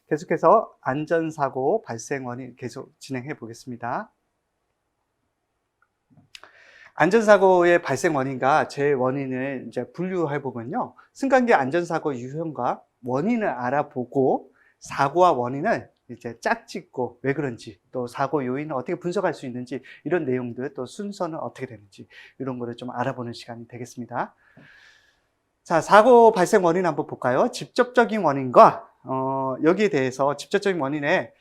계속해서 안전사고 발생 원인 계속 진행해 보겠습니다. 안전사고의 발생 원인과 제 원인을 이제 분류해 보면요. 승강기 안전사고 유형과 원인을 알아보고 사고와 원인을 이제 짝짓고 왜 그런지 또 사고 요인을 어떻게 분석할 수 있는지 이런 내용들 또 순서는 어떻게 되는지 이런 거를 좀 알아보는 시간이 되겠습니다. 자, 사고 발생 원인 한번 볼까요? 직접적인 원인과 여기에 대해서 직접적인 원인에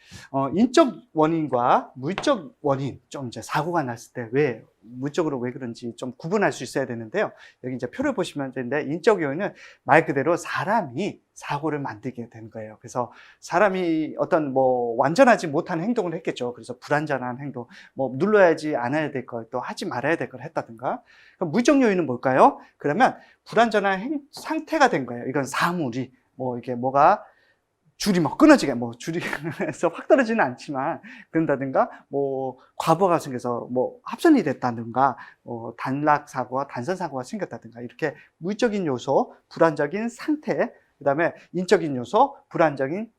인적 원인과 물적 원인, 좀 이제 사고가 났을 때 왜 물적으로 왜 그런지 좀 구분할 수 있어야 되는데요. 여기 이제 표를 보시면 되는데 인적 요인은 말 그대로 사람이 사고를 만들게 되는 거예요. 그래서 사람이 어떤 뭐 완전하지 못한 행동을 했겠죠. 그래서 불완전한 행동, 뭐 눌러야지 않아야 될 걸 또 하지 말아야 될 걸 했다든가. 그럼 물적 요인은 뭘까요? 그러면 불완전한 상태가 된 거예요. 이건 사물이 뭐 이게 뭐가 줄이 뭐 끊어지게 뭐 줄이 해서 확 떨어지는 않지만 그런다든가 뭐 과부하가 생겨서 뭐 합선이 됐다든가 단락 사고와 단선 사고가 생겼다든가 이렇게 물적인 요소, 불안적인 상태, 그다음에 인적인 요소, 불안적인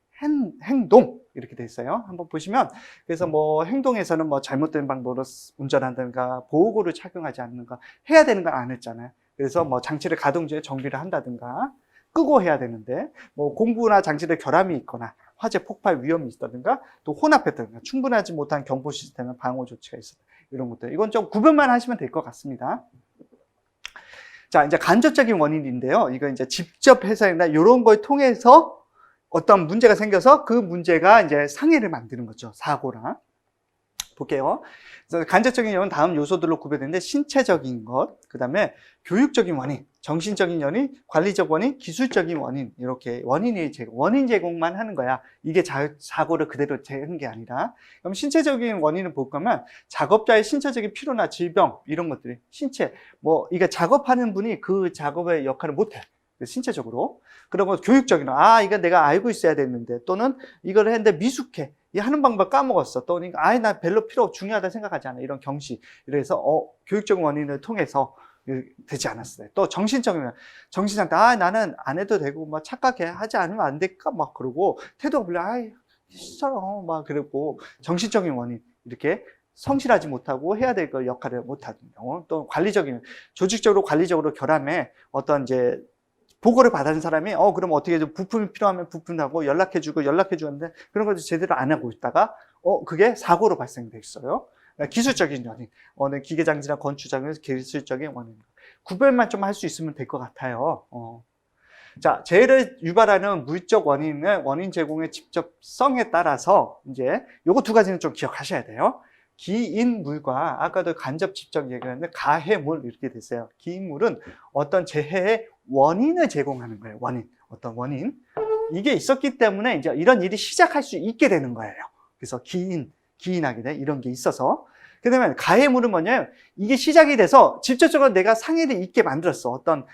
행동 이렇게 돼 있어요. 한번 보시면 그래서 뭐 행동에서는 뭐 잘못된 방법으로 운전한다든가 보호구를 착용하지 않는가 해야 되는 걸 안 했잖아요. 그래서 뭐 장치를 가동 중에 정비를 한다든가 끄고 해야 되는데 뭐 공구나 장치에 결함이 있거나 화재 폭발 위험이 있다든가 또 혼합했다든가 충분하지 못한 경보 시스템의 방호 조치가 있었다 이런 것들 이건 좀 구분만 하시면 될 것 같습니다. 자, 이제 간접적인 원인인데요. 이거 이제 직접 해석이나 이런 걸 통해서 어떤 문제가 생겨서 그 문제가 이제 상해를 만드는 거죠. 사고랑. 볼게요. 그래서 간접적인 원인은 다음 요소들로 구별되는데 신체적인 것, 그 다음에 교육적인 원인, 정신적인 원인, 관리적 원인, 기술적인 원인 이렇게 원인 제공만 하는 거야. 이게 사고를 그대로 하는 게 아니라. 그럼 신체적인 원인을 볼 거면 작업자의 신체적인 피로나 질병 이런 것들이 신체 뭐 이게 작업하는 분이 그 작업의 역할을 못해. 신체적으로. 그리고 교육적인 이거 내가 알고 있어야 됐는데 또는 이걸 했는데 미숙해. 이 하는 방법 까먹었어. 또는 나 별로 필요 중요하다 생각하지 않아. 이런 경시. 이래서 교육적 원인을 통해서 되지 않았어요. 또 정신적인 정신상태. 나는 안 해도 되고 막 착각해 하지 않으면 안 될까 막 그러고 태도가 별로 싫어 막 그러고 정신적인 원인 이렇게 성실하지 못하고 해야 될 거 역할을 못하는 경우. 또 관리적인 조직적으로 관리적으로 결함에 어떤 이제 보고를 받은 사람이 그럼 어떻게 좀 부품이 필요하면 부품하고 연락해주고 연락해주는데 그런 것도 제대로 안 하고 있다가 그게 사고로 발생돼 있어요. 기술적인 원인, 기계장치나 건축장에서 기술적인 원인 구별만 좀 할 수 있으면 될 것 같아요. 자, 재해를 유발하는 물적 원인은 원인 제공의 직접성에 따라서 이제 요거 두 가지는 좀 기억하셔야 돼요. 기인물과 아까도 간접 직접 얘기했는데 가해물 이렇게 됐어요. 기인물은 어떤 재해의 원인을 제공하는 거예요. 어떤 원인. 이게 있었기 때문에 이제 이런 일이 시작할 수 있게 되는 거예요. 그래서 기인하게 돼. 이런 게 있어서. 그 다음에 가해물은 뭐냐면 이게 시작이 돼서 직접적으로 내가 상해를 입게 만들었어. 어떤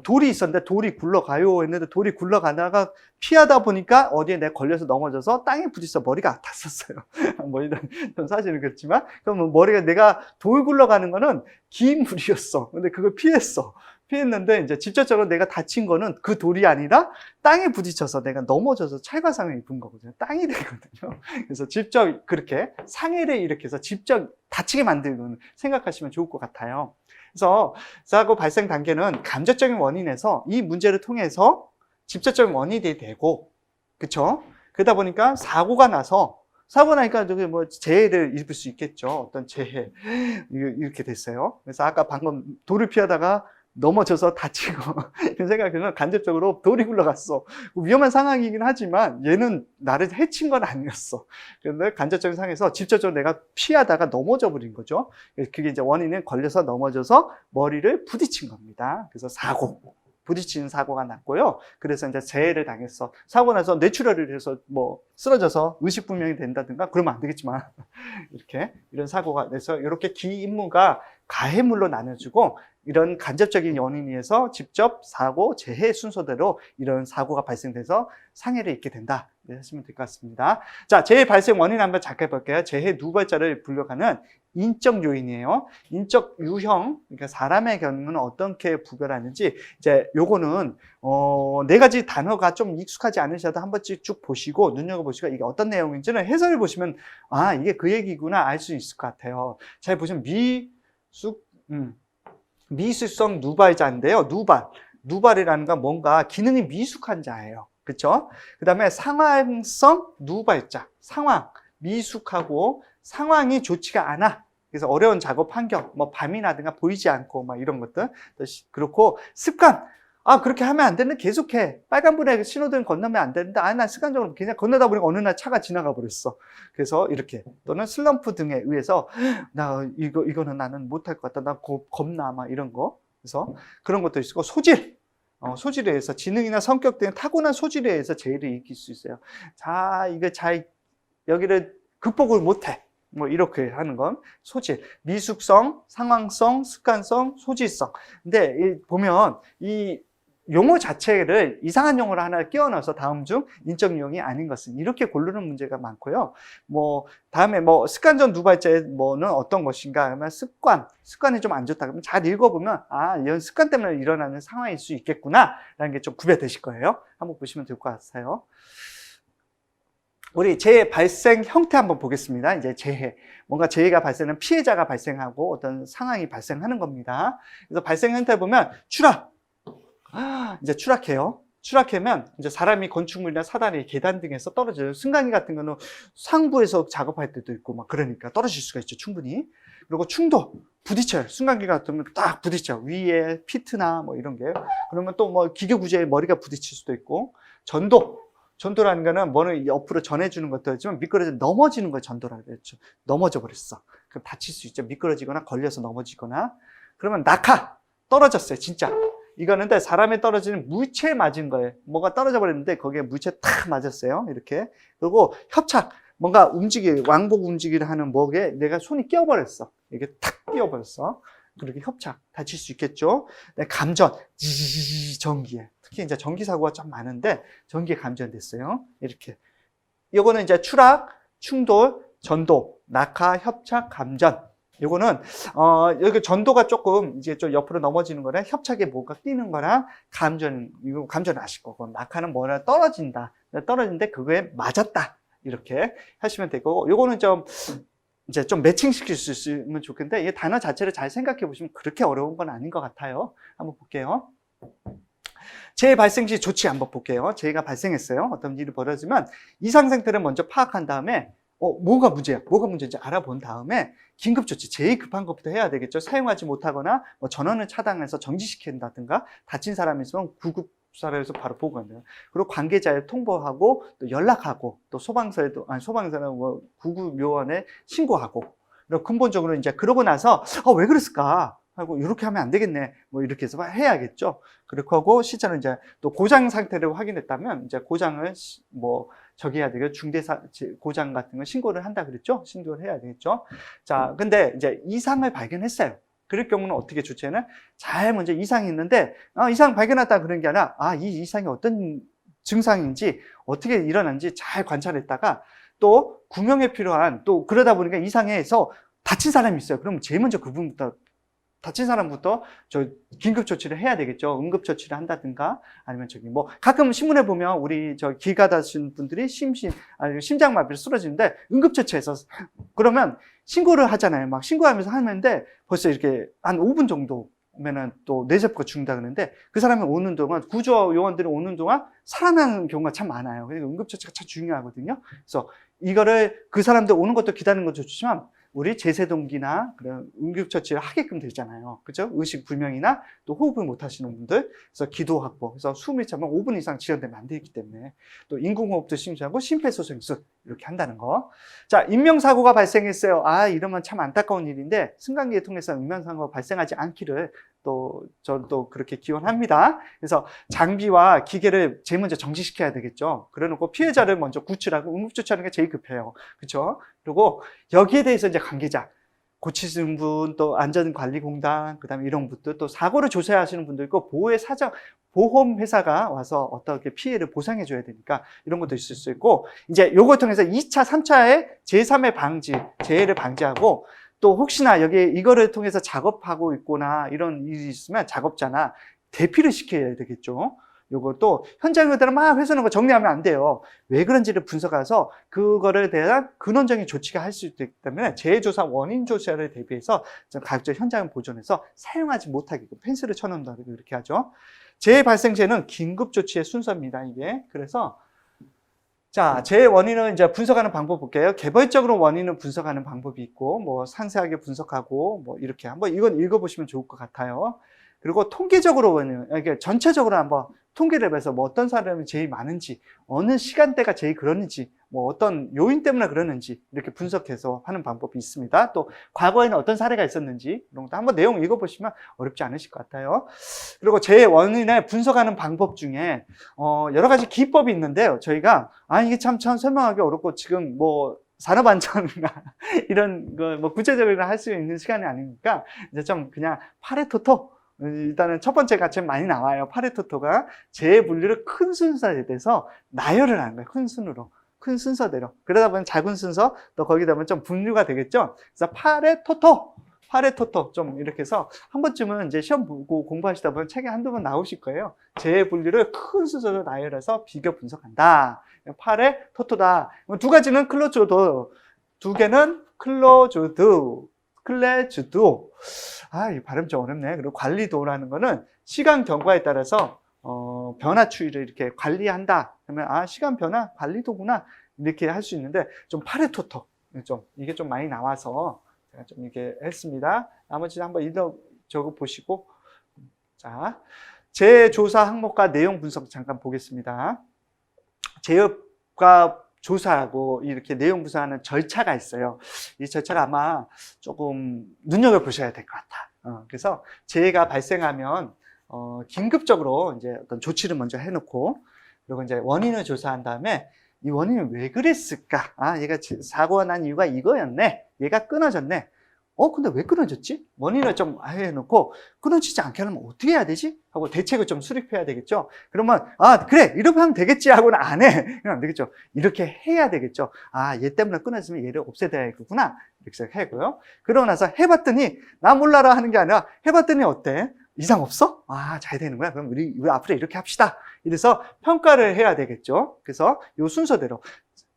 돌이 있었는데 돌이 굴러가요 했는데 돌이 굴러가다가 피하다 보니까 어디에 내가 걸려서 넘어져서 땅에 부딪혀 머리가 아팠었어요. 뭐 이런 사실은 그렇지만 그럼 머리가 내가 돌 굴러가는 거는 긴 물이었어. 근데 그걸 피했는데 이제 직접적으로 내가 다친 거는 그 돌이 아니라 땅에 부딪혀서 내가 넘어져서 찰과상을 입은 거거든요. 땅이 되거든요. 그래서 직접 그렇게 상해를 일으켜서 직접 다치게 만들는 생각하시면 좋을 것 같아요. 그래서 사고 발생 단계는 간접적인 원인에서 이 문제를 통해서 직접적인 원인이 되고, 그렇죠? 그러다 보니까 사고가 나니까 뭐 재해를 입을 수 있겠죠. 어떤 재해 이렇게 됐어요. 그래서 아까 방금 돌을 피하다가 넘어져서 다치고 이런 생각에는 간접적으로 돌이 굴러갔어. 위험한 상황이긴 하지만 얘는 나를 해친 건 아니었어. 그런데 간접적인 상황에서 직접적으로 내가 피하다가 넘어져 버린 거죠. 그게 이제 원인은 걸려서 넘어져서 머리를 부딪힌 겁니다. 그래서 부딪히는 사고가 났고요. 그래서 이제 재해를 당했어. 사고 나서 뇌출혈을 해서 뭐 쓰러져서 의식불명이 된다든가 그러면 안 되겠지만 이런 사고가 돼서 이렇게 기인무가 가해물로 나눠주고 이런 간접적인 원인에 의해서 직접 사고, 재해 순서대로 이런 사고가 발생돼서 상해를 입게 된다. 네, 하시면 될 것 같습니다. 자, 재해 발생 원인 한번 잠깐 볼게요. 재해 누발자를 분류하는 인적 요인이에요. 인적 유형, 그러니까 사람의 경우는 어떻게 구별하는지, 이제 요거는, 네 가지 단어가 좀 익숙하지 않으셔도 한 번씩 쭉 보시고, 눈여겨보시고, 이게 어떤 내용인지는 해설을 보시면, 아, 이게 그 얘기구나 알 수 있을 것 같아요. 잘 보시면 미숙성 누발자인데요. 누발이라는 건 뭔가 기능이 미숙한 자예요. 그렇죠? 그 다음에 상황성 누발자. 상황, 미숙하고 상황이 좋지가 않아. 그래서 어려운 작업 환경, 뭐 밤이라든가 보이지 않고 막 이런 것들. 그렇고 습관. 아, 그렇게 하면 안 되는데 계속해. 빨간불에 신호등 건너면 안 되는데, 아, 난 습관적으로 그냥 건너다 보니까 어느 날 차가 지나가 버렸어. 그래서 이렇게. 또는 슬럼프 등에 의해서, 이거는 나는 못할 것 같다. 나 겁나. 막 이런 거. 그래서 그런 것도 있고, 소질. 소질에 의해서 지능이나 성격 등 타고난 소질에 의해서 재해를 일으킬 수 있어요. 자, 여기를 극복을 못해. 뭐 이렇게 하는 건 소질, 미숙성, 상황성, 습관성, 소질성. 근데 보면 이 용어 자체를 이상한 용어를 하나 끼워 넣어서 다음 중 인적 유형이 아닌 것은 이렇게 고르는 문제가 많고요. 뭐 다음에 뭐 습관적 누발자의 뭐는 어떤 것인가 하면 습관이 좀 안 좋다 그러면 잘 읽어보면 아, 이런 습관 때문에 일어나는 상황일 수 있겠구나라는 게 좀 구별되실 거예요. 한번 보시면 될 것 같아요. 우리 재해 발생 형태 한번 보겠습니다. 이제 재해. 뭔가 재해가 발생하면 피해자가 발생하고 어떤 상황이 발생하는 겁니다. 그래서 발생 형태 보면 추락. 이제 추락해요. 추락하면 이제 사람이 건축물이나 사다리, 계단 등에서 떨어져요. 승강기 같은 거는 상부에서 작업할 때도 있고 막 그러니까 떨어질 수가 있죠. 충분히. 그리고 충돌. 부딪혀요. 승강기 같은 건 딱 부딪혀. 위에 피트나 뭐 이런 게. 그러면 또 뭐 기계 구조에 머리가 부딪힐 수도 있고. 전도라는 거는 뭐는 옆으로 전해주는 것도 있지만 미끄러져 넘어지는 걸 전도라고 그랬죠. 넘어져 버렸어. 그럼 다칠 수 있죠. 미끄러지거나 걸려서 넘어지거나. 그러면 낙하. 떨어졌어요. 진짜. 이거는 사람에 떨어지는 물체에 맞은 거예요. 뭐가 떨어져 버렸는데 거기에 물체 탁 맞았어요. 이렇게. 그리고 협착. 뭔가 왕복 움직이를 하는 뭐에 내가 손이 끼어버렸어. 이게 탁 끼어버렸어. 그렇게 협착. 다칠 수 있겠죠. 감전. 전기에. 특히 이제 전기 사고가 좀 많은데 전기에 감전됐어요. 이렇게. 요거는 이제 추락, 충돌, 전도, 낙하, 협착, 감전. 요거는 여기 전도가 조금 이제 좀 옆으로 넘어지는 거랑 협착에 뭐가 끼는 거랑 이거 감전 아실 거고 낙하는 뭐라 떨어진다. 떨어지는데 그거에 맞았다. 이렇게 하시면 되고 요거는 이제 좀 매칭시킬 수 있으면 좋겠는데 이 단어 자체를 잘 생각해 보시면 그렇게 어려운 건 아닌 것 같아요. 한번 볼게요. 재해 발생 시 조치 한번 볼게요. 재해가 발생했어요. 어떤 일이 벌어지면 이상 상태를 먼저 파악한 다음에 뭐가 문제인지 알아본 다음에 긴급조치, 제일 급한 것부터 해야 되겠죠. 사용하지 못하거나 뭐 전원을 차단해서 정지시킨다든가 다친 사람이 있으면 구급사로에서 바로 보고한대요. 그리고 관계자에 통보하고 또 연락하고 또 소방서는 뭐 구급요원에 신고하고. 그리고 근본적으로 이제 그러고 나서 왜 그랬을까? 하고 이렇게 하면 안 되겠네. 뭐 이렇게 해서 해야겠죠. 그렇게 하고 실제로 이제 또 고장 상태를 확인했다면 이제 고장을 해야 되겠죠. 고장 같은 거 신고를 한다 그랬죠. 신고를 해야 되겠죠. 자, 근데 이제 이상을 발견했어요. 그럴 경우는 어떻게 조치하는? 잘 먼저 이상이 있는데 이상 발견했다 그런 게 아니라 이 이상이 어떤 증상인지 어떻게 일어난지 잘 관찰했다가 또 구명에 필요한 또 그러다 보니까 이상해서 다친 사람이 있어요. 그럼 제일 먼저 그분부터 다친 사람부터 긴급조치를 해야 되겠죠. 응급조치를 한다든가 아니면 가끔 신문에 보면 우리 길 가다신 분들이 심장마비로 쓰러지는데 응급조치해서 그러면 신고를 하잖아요. 막 신고하면서 하는데 벌써 이렇게 한 5분 정도면은 또 뇌세포가 죽는다 그러는데 그 사람이 오는 동안 구조요원들이 오는 동안 살아나는 경우가 참 많아요. 그러니까 응급조치가 참 중요하거든요. 그래서 이거를 그 사람들 오는 것도 기다리는 것도 좋지만 우리 제세동기나 그런 응급처치를 하게끔 되잖아요. 그죠? 의식불명이나 또 호흡을 못 하시는 분들. 그래서 기도 확보. 그래서 숨이 차면 5분 이상 지연되면 안 되기 때문에. 또 인공호흡도 심시하고 심폐소생술. 이렇게 한다는 거. 자, 인명사고가 발생했어요. 이러면 참 안타까운 일인데, 승강기에 통해서 인명사고가 발생하지 않기를 저는 또 그렇게 기원합니다. 그래서 장비와 기계를 제일 먼저 정지시켜야 되겠죠. 그래 놓고 피해자를 먼저 구출하고 응급조치하는 게 제일 급해요. 그렇죠? 그리고 여기에 대해서 이제 관계자. 고치시는 분, 또 안전관리공단, 그 다음에 이런 분들, 또 사고를 조사하시는 분도 있고, 보험 회사가 와서 어떻게 피해를 보상해 줘야 되니까 이런 것도 있을 수 있고, 이제 요걸 통해서 2차, 3차의 제3의 방지, 재해를 방지하고, 또 혹시나 여기 이거를 통해서 작업하고 있거나 이런 일이 있으면 작업자나 대피를 시켜야 되겠죠. 요것도 현장에 그대로 막 훼손한 거 정리하면 안 돼요. 왜 그런지를 분석해서 그거를 대한 근원적인 조치가 할 수 있기 때문에 재해조사 원인 조사를 대비해서 각종 현장을 보존해서 사용하지 못하게끔 펜스를 쳐놓는다 이렇게 하죠. 재해 발생 시에는 긴급 조치의 순서입니다. 이게 그래서 자, 재해 원인을 이제 분석하는 방법 볼게요. 개별적으로 원인을 분석하는 방법이 있고, 뭐 상세하게 분석하고, 뭐 이렇게 한번 이건 읽어보시면 좋을 것 같아요. 그리고 통계적으로 원인, 이게 전체적으로 한번 통계를 해서 뭐 어떤 사람이 제일 많은지, 어느 시간대가 제일 그러는지, 뭐 어떤 요인 때문에 그러는지 이렇게 분석해서 하는 방법이 있습니다. 또 과거에는 어떤 사례가 있었는지 이런 것도 한번 내용 읽어보시면 어렵지 않으실 것 같아요. 그리고 재해 원인을 분석하는 방법 중에 여러 가지 기법이 있는데요. 저희가 이게 참 설명하기 어렵고 지금 뭐 산업안전이나 이런 거 뭐 구체적으로 할 수 있는 시간이 아니니까 이제 좀 그냥 파레토토 일단은 첫 번째가 제일 많이 나와요. 파레토토가 재해 분류를 큰 순서에 대해서 나열을 하는 거예요. 큰 순으로. 큰 순서대로. 그러다 보면 작은 순서, 또 거기다 보면 좀 분류가 되겠죠? 그래서 파레토토 좀 이렇게 해서 한 번쯤은 이제 시험 보고 공부하시다 보면 책에 한두 번 나오실 거예요. 재해 분류를 큰 순서로 나열해서 비교 분석한다. 파레토토다. 두 가지는 클로즈드, 두 개는 클레주드. 이 발음 좀 어렵네. 그리고 관리도라는 거는 시간 경과에 따라서 변화 추이를 이렇게 관리한다. 그러면 시간 변화 관리도구나 이렇게 할 수 있는데 좀 파레토토 이게 좀 많이 나와서 제가 좀 이렇게 했습니다. 나머지 한번 적어 보시고 자 재조사 항목과 내용 분석 잠깐 보겠습니다. 재해가 조사하고 이렇게 내용 분석하는 절차가 있어요. 이 절차가 아마 조금 눈여겨보셔야 될 것 같아. 그래서 재해가 발생하면 긴급적으로 이제 어떤 조치를 먼저 해놓고, 그리고 이제 원인을 조사한 다음에 이 원인이 왜 그랬을까? 얘가 사고가 난 이유가 이거였네. 얘가 끊어졌네. 근데 왜 끊어졌지? 원인을 좀 해놓고, 끊어지지 않게 하려면 어떻게 해야 되지? 하고 대책을 좀 수립해야 되겠죠? 그러면, 그래! 이렇게 하면 되겠지! 하고는 안 해. 그럼 안 되겠죠? 이렇게 해야 되겠죠? 얘 때문에 끊어지면 얘를 없애야겠구나. 이렇게 생각하고요. 그러고 나서 해봤더니, 나 몰라라 하는 게 아니라, 해봤더니 어때? 이상 없어? 잘 되는 거야? 그럼 우리 앞으로 이렇게 합시다. 이래서 평가를 해야 되겠죠? 그래서 요 순서대로.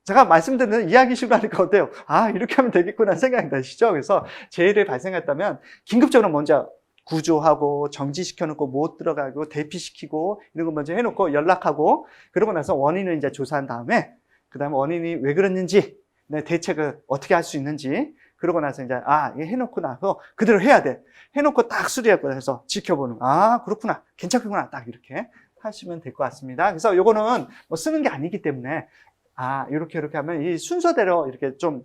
제가 말씀드리는 이야기식으로 하니까 어때요? 이렇게 하면 되겠구나 생각이 나시죠? 그래서 재해를 발생했다면 긴급적으로 먼저 구조하고 정지시켜놓고 못 들어가고 대피시키고 이런 거 먼저 해놓고 연락하고 그러고 나서 원인을 이제 조사한 다음에 그 다음에 원인이 왜 그랬는지 대책을 어떻게 할 수 있는지 그러고 나서 이제 이게 해놓고 나서 그대로 해야 돼. 해놓고 딱 수리하고 해서 지켜보는 그렇구나 괜찮구나 딱 이렇게 하시면 될 것 같습니다. 그래서 요거는 뭐 쓰는 게 아니기 때문에 이렇게 하면 이 순서대로 이렇게 좀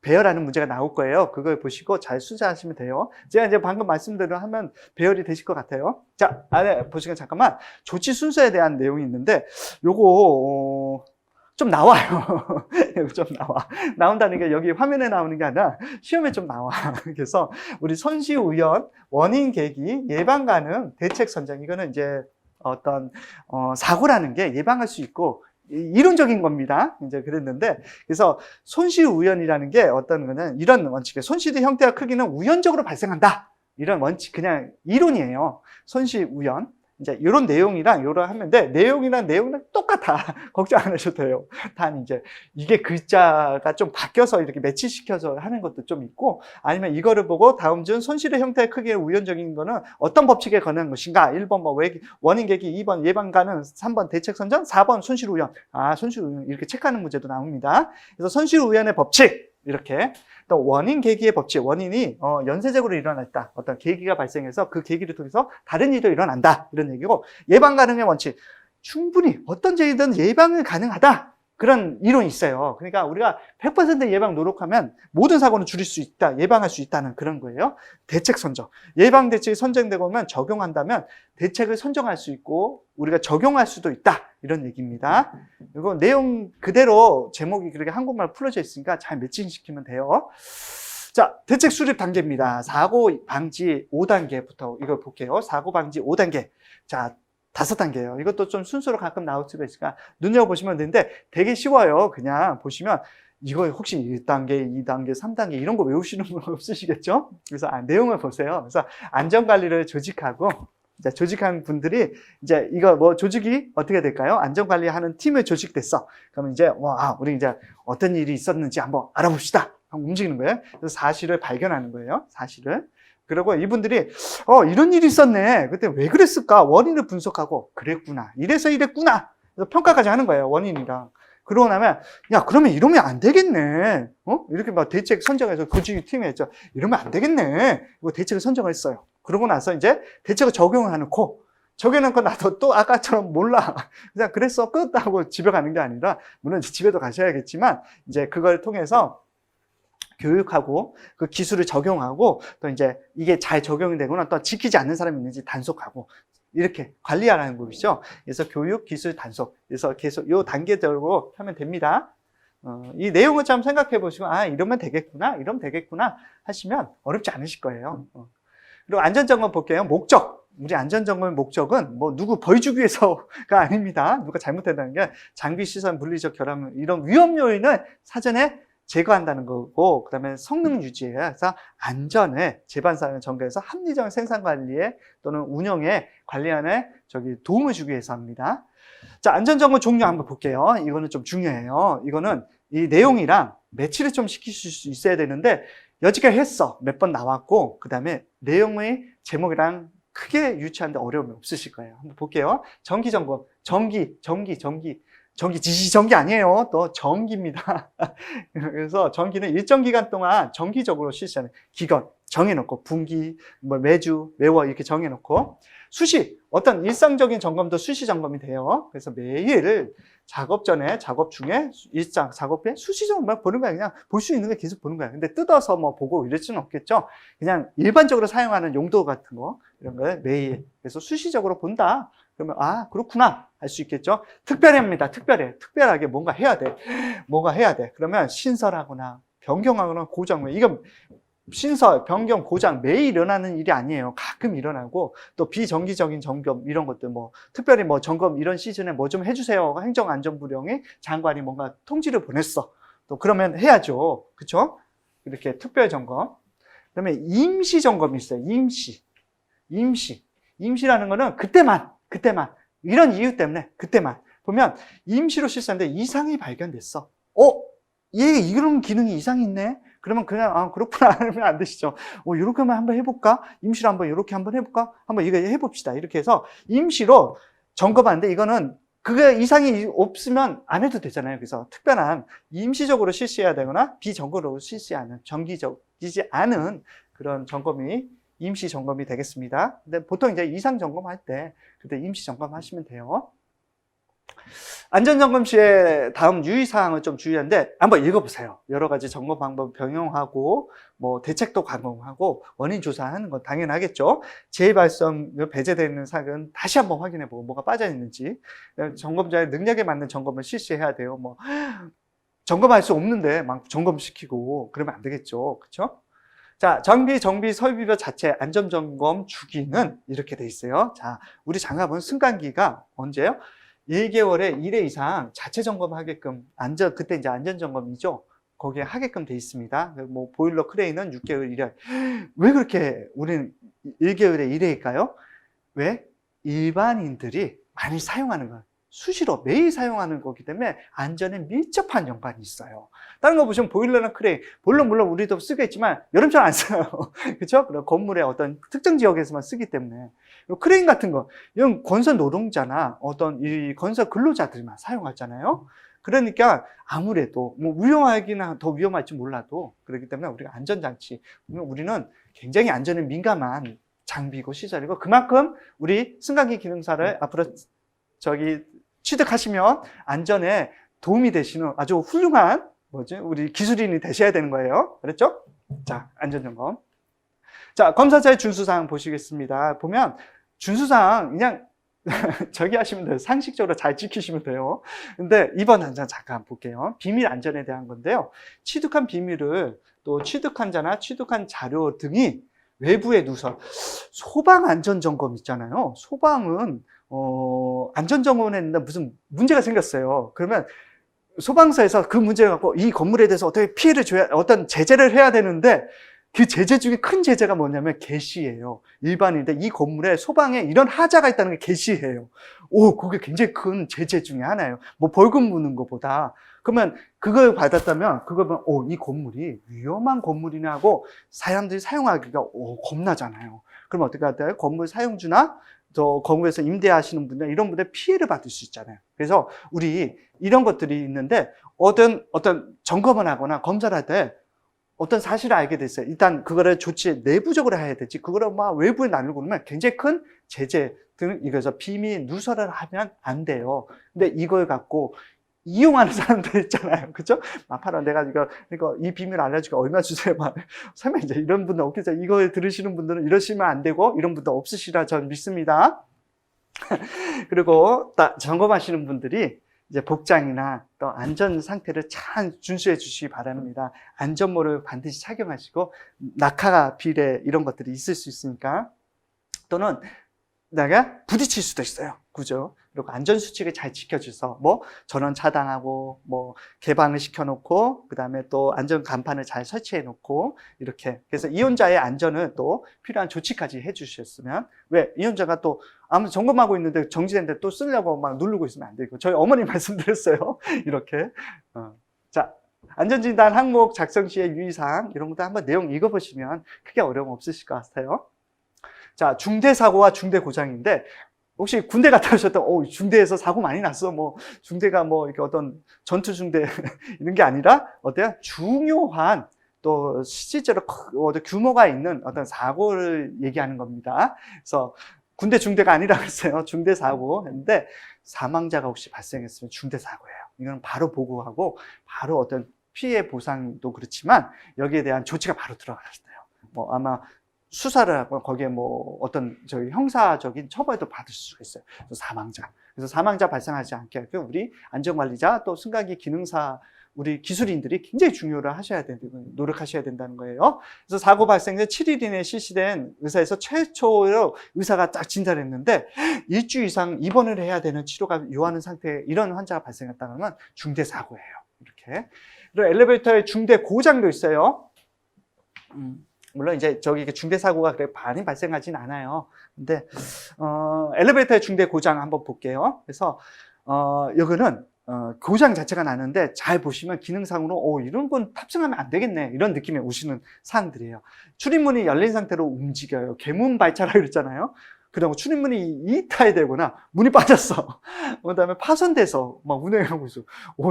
배열하는 문제가 나올 거예요. 그걸 보시고 잘 수정하시면 돼요. 제가 이제 방금 말씀대로 하면 배열이 되실 것 같아요. 자, 안에 보시면 잠깐만 조치 순서에 대한 내용이 있는데 요거 좀 나와요. 좀 나온다는 게 여기 화면에 나오는 게 아니라 시험에 좀 나와. 그래서 우리 손시우연, 원인 계기, 예방 가능, 대책 선정 이거는 이제 어떤 사고라는 게 예방할 수 있고 이론적인 겁니다. 이제 그랬는데, 그래서 손실우연이라는 게 어떤 거는 이런 원칙이에요. 손실의 형태와 크기는 우연적으로 발생한다. 이런 원칙, 그냥 이론이에요. 손실우연. 이제 이런 내용이랑 요런 하는데, 내용이랑 똑같아. 걱정 안 하셔도 돼요. 단 이제 이게 글자가 좀 바뀌어서 이렇게 매치시켜서 하는 것도 좀 있고, 아니면 이거를 보고 다음 중 손실의 형태의 크기의 우연적인 거는 어떤 법칙에 관한 것인가? 1번 뭐 원인 계기, 2번 예방 가능, 3번 대책 선정, 4번 손실우연. 손실우연 이렇게 체크하는 문제도 나옵니다. 그래서 손실우연의 법칙 이렇게. 또 원인 계기의 법칙, 원인이 연쇄적으로 일어났다. 어떤 계기가 발생해서 그 계기를 통해서 다른 일도 일어난다. 이런 얘기고, 예방 가능의 원칙, 충분히 어떤 죄이든 예방은 가능하다. 그런 이론이 있어요. 그러니까 우리가 100% 예방 노력하면 모든 사고는 줄일 수 있다, 예방할 수 있다는 그런 거예요. 대책 선정. 예방 대책이 선정되고 오면 적용한다면 대책을 선정할 수 있고 우리가 적용할 수도 있다. 이런 얘기입니다. 이거 내용 그대로 제목이 그렇게 한국말 풀어져 있으니까 잘 매칭시키면 돼요. 자, 대책 수립 단계입니다. 사고 방지 5단계부터 이걸 볼게요. 사고 방지 5단계. 자, 5단계예요. 이것도 좀 순서로 가끔 나올 수가 있으니까 눈여겨보시면 되는데 되게 쉬워요. 그냥 보시면 이거 혹시 1단계, 2단계, 3단계 이런 거 외우시는 분 없으시겠죠? 그래서 내용을 보세요. 그래서 안전관리를 조직하고 이제 조직한 분들이 이제 이거 뭐 조직이 어떻게 될까요? 안전관리하는 팀을 조직됐어. 그러면 이제 우리 이제 어떤 일이 있었는지 한번 알아봅시다. 한번 움직이는 거예요. 그래서 사실을 발견하는 거예요. 사실을. 그리고 이분들이 이런 일이 있었네. 그때 왜 그랬을까? 원인을 분석하고 그랬구나. 이래서 이랬구나. 그래서 평가까지 하는 거예요. 원인이랑. 그러고 나면 야 그러면 이러면 안 되겠네. 이렇게 막 대책 선정해서 조직 팀에 했죠. 이러면 안 되겠네. 이거 대책을 선정했어요. 그러고 나서 이제 대책을 적용을 해놓고 적용해놓고 나도 또 아까처럼 몰라. 그냥 그랬어 끝 하고 집에 가는 게 아니라 물론 집에도 가셔야겠지만 이제 그걸 통해서 교육하고 그 기술을 적용하고 또 이제 이게 잘 적용이 되거나 또 지키지 않는 사람이 있는지 단속하고 이렇게 관리하라는 것이죠. 그래서 교육, 기술, 단속. 그래서 계속 요 단계대로 하면 됩니다. 이 내용을 좀 생각해 보시고 이러면 되겠구나, 이러면 되겠구나 하시면 어렵지 않으실 거예요. 그리고 안전점검 볼게요. 목적. 우리 안전점검의 목적은 뭐 누구 벌 주기 위해서가 아닙니다. 누가 잘못했다는 게 장비, 시설, 물리적 결함 이런 위험 요인을 사전에 제거한다는 거고, 그 다음에 성능 유지에 그래서 안전을 제반사를 전개해서 합리적 생산 관리에 또는 운영에 관리하는 도움을 주기 위해서 합니다. 자, 안전점검 종류 한번 볼게요. 이거는 좀 중요해요. 이거는 이 내용이랑 매치를 좀 시키실 수 있어야 되는데, 여지까지 했어. 몇 번 나왔고, 그 다음에 내용의 제목이랑 크게 유치하는데 어려움이 없으실 거예요. 한번 볼게요. 정기점검, 전기 지시전기 아니에요. 또 전기입니다. 그래서 전기는 일정 기간 동안 정기적으로 실시하는 기간 정해놓고 분기, 매주, 매월 이렇게 정해놓고 수시, 어떤 일상적인 점검도 수시 점검이 돼요. 그래서 매일 작업 전에, 작업 중에, 일상 작업에 수시 점검만 보는 거야. 그냥 볼 수 있는 거 계속 보는 거야. 근데 뜯어서 뭐 보고 이럴 수는 없겠죠. 그냥 일반적으로 사용하는 용도 같은 거 이런 걸 매일 그래서 수시적으로 본다. 그러면 그렇구나 할 수 있겠죠. 특별히 합니다. 특별하게 뭔가 해야 돼. 그러면 신설하거나 변경하거나 고장, 이건 신설, 변경, 고장 매일 일어나는 일이 아니에요. 가끔 일어나고 또 비정기적인 점검 이런 것들 특별히 점검 이런 시즌에 뭐 좀 해주세요. 행정안전부령이 장관이 뭔가 통지를 보냈어. 또 그러면 해야죠. 그렇죠? 이렇게 특별 점검. 그다음에 임시 점검이 있어요. 임시라는 거는 그때만 이런 이유 때문에 그때만 보면 임시로 실시하는데 이상이 발견됐어. 얘 이런 기능이 이상이 있네. 그러면 그냥 그렇구나 하면 안 되시죠. 이렇게만 한번 해볼까? 임시로 한번 이렇게 한번 해볼까? 한번 이거 해봅시다. 이렇게 해서 임시로 점검하는데 이거는 그게 이상이 없으면 안 해도 되잖아요. 그래서 특별한 임시적으로 실시해야 되거나 비정기적으로 실시하는 정기적이지 않은 그런 점검이 임시 점검이 되겠습니다. 근데 보통 이제 이상 점검할 때 그때 임시 점검하시면 돼요. 안전점검 시에 다음 유의사항을 좀 주의하는데 한번 읽어보세요. 여러 가지 점검 방법 병용하고 대책도 가공하고 원인 조사하는 건 당연하겠죠. 재발성 배제되는 사항은 다시 한번 확인해보고 뭐가 빠져있는지 점검자의 능력에 맞는 점검을 실시해야 돼요. 점검할 수 없는데 막 점검시키고 그러면 안 되겠죠. 그렇죠? 자, 정비 설비별 자체 안전점검 주기는 이렇게 돼 있어요. 자, 우리 장갑은 승강기가 언제요? 1개월에 1회 이상 자체 점검하게끔 그때 이제 안전점검이죠. 거기에 하게끔 돼 있습니다. 보일러 크레인은 6개월 1회. 왜 그렇게 우리는 1개월에 1회일까요? 왜? 일반인들이 많이 사용하는 거예요. 수시로 매일 사용하는 거기 때문에 안전에 밀접한 연관이 있어요. 다른 거 보시면 보일러나 크레인, 물론 우리도 쓰겠지만 여름철 안 써요. 그렇죠? 그리고 건물의 어떤 특정 지역에서만 쓰기 때문에. 크레인 같은 거, 이건 건설 노동자나 어떤 이 건설 근로자들만 사용하잖아요. 그러니까 아무래도 위험하기는 더 위험할지 몰라도 그렇기 때문에 우리가 안전장치, 우리는 굉장히 안전에 민감한 장비고 시설이고 그만큼 우리 승강기 기능사를 앞으로 취득하시면 안전에 도움이 되시는 아주 훌륭한 우리 기술인이 되셔야 되는 거예요. 그랬죠? 자, 안전점검. 자, 검사자의 준수사항 보시겠습니다. 보면 준수사항 그냥 저기 하시면 돼요. 상식적으로 잘 지키시면 돼요. 근데 이번 안전 잠깐 볼게요. 비밀 안전에 대한 건데요. 취득한 비밀을 또 취득한 자나 취득한 자료 등이 외부에 누설. 소방 안전 점검 있잖아요. 소방은 안전 점검을 했는데 무슨 문제가 생겼어요. 그러면 소방서에서 그 문제를 갖고 이 건물에 대해서 어떻게 피해를 줘야, 어떤 제재를 해야 되는데 그 제재 중에 큰 제재가 뭐냐면 게시예요. 일반인데 이 건물에 소방에 이런 하자가 있다는 게 게시예요. 오, 그게 굉장히 큰 제재 중에 하나예요. 뭐 벌금 무는 것보다. 그러면 그걸 받았다면 그거면 이 건물이 위험한 건물이네 하고 사람들이 사용하기가 겁나잖아요. 그럼 어떻게 할까요? 건물 사용주나 또 건물에서 임대하시는 분들 이런 분들 피해를 받을 수 있잖아요. 그래서 우리 이런 것들이 있는데 어떤 점검을 하거나 검사를 할 때 어떤 사실을 알게 됐어요. 일단 그거를 조치 내부적으로 해야 되지. 그거를 막 외부에 나누고 그러면 굉장히 큰 제재 등 이거서 비밀 누설을 하면 안 돼요. 근데 이걸 갖고 이용하는 사람들 있잖아요. 그죠? 마파라 내가 이거 이 비밀 알려주니까 얼마 주세요. 막 설마 이제 이런 분들 없겠죠. 이거 들으시는 분들은 이러시면 안 되고 이런 분들 없으시라 전 믿습니다. 그리고 점검하시는 분들이 이제 복장이나 또 안전 상태를 잘 준수해 주시기 바랍니다. 안전모를 반드시 착용하시고 낙하 비례 이런 것들이 있을 수 있으니까 또는 내가 부딪힐 수도 있어요. 그죠? 그리고 안전수칙을 잘 지켜줘서 뭐 전원 차단하고 뭐 개방을 시켜놓고 그 다음에 또 안전 간판을 잘 설치해 놓고 이렇게 그래서 이용자의 안전을 또 필요한 조치까지 해주셨으면 왜 이용자가 또 아무튼 점검하고 있는데 정지된데 또 쓰려고 막 누르고 있으면 안 되고 저희 어머니 말씀드렸어요. 이렇게 자 안전진단 항목 작성 시의 유의사항 이런 것도 한번 내용 읽어보시면 크게 어려움 없으실 것 같아요. 자, 중대사고와 중대고장인데, 혹시 군대 갔다 오셨던, 중대에서 사고 많이 났어. 뭐, 중대가 뭐, 이렇게 어떤 전투중대, 이런 게 아니라, 어때요? 중요한, 또, 실제로 규모가 있는 어떤 사고를 얘기하는 겁니다. 그래서, 군대 중대가 아니라 그랬어요. 중대사고. 했는데, 사망자가 혹시 발생했으면 중대사고예요. 이건 바로 보고하고, 바로 어떤 피해 보상도 그렇지만, 여기에 대한 조치가 바로 들어갔어요. 뭐, 아마, 수사를 하고 거기에 뭐 어떤 저희 형사적인 처벌도 받을 수가 있어요. 그래서 사망자 발생하지 않게 하고 우리 안전관리자 또 승강기 기능사 우리 기술인들이 굉장히 중요를 하셔야 되는 노력하셔야 된다는 거예요. 그래서 사고 발생 후 7일 이내에 실시된 의사에서 최초로 의사가 딱 진단했는데 일주 이상 입원을 해야 되는 치료가 요하는 상태에 이런 환자가 발생했다면 중대 사고예요. 이렇게. 그리고 엘리베이터에 중대 고장도 있어요. 물론 이제 저기 중대 사고가 그렇게 많이 발생하진 않아요. 근데 엘리베이터의 중대 고장 한번 볼게요. 그래서 여기는 고장 자체가 나는데 잘 보시면 기능상으로 이런 건 탑승하면 안 되겠네 이런 느낌이 오시는 사항들이에요. 출입문이 열린 상태로 움직여요. 개문 발차라 그랬잖아요. 그다음에 출입문이 이탈되거나 문이 빠졌어. 그다음에 파손돼서 막 운행하고 있어.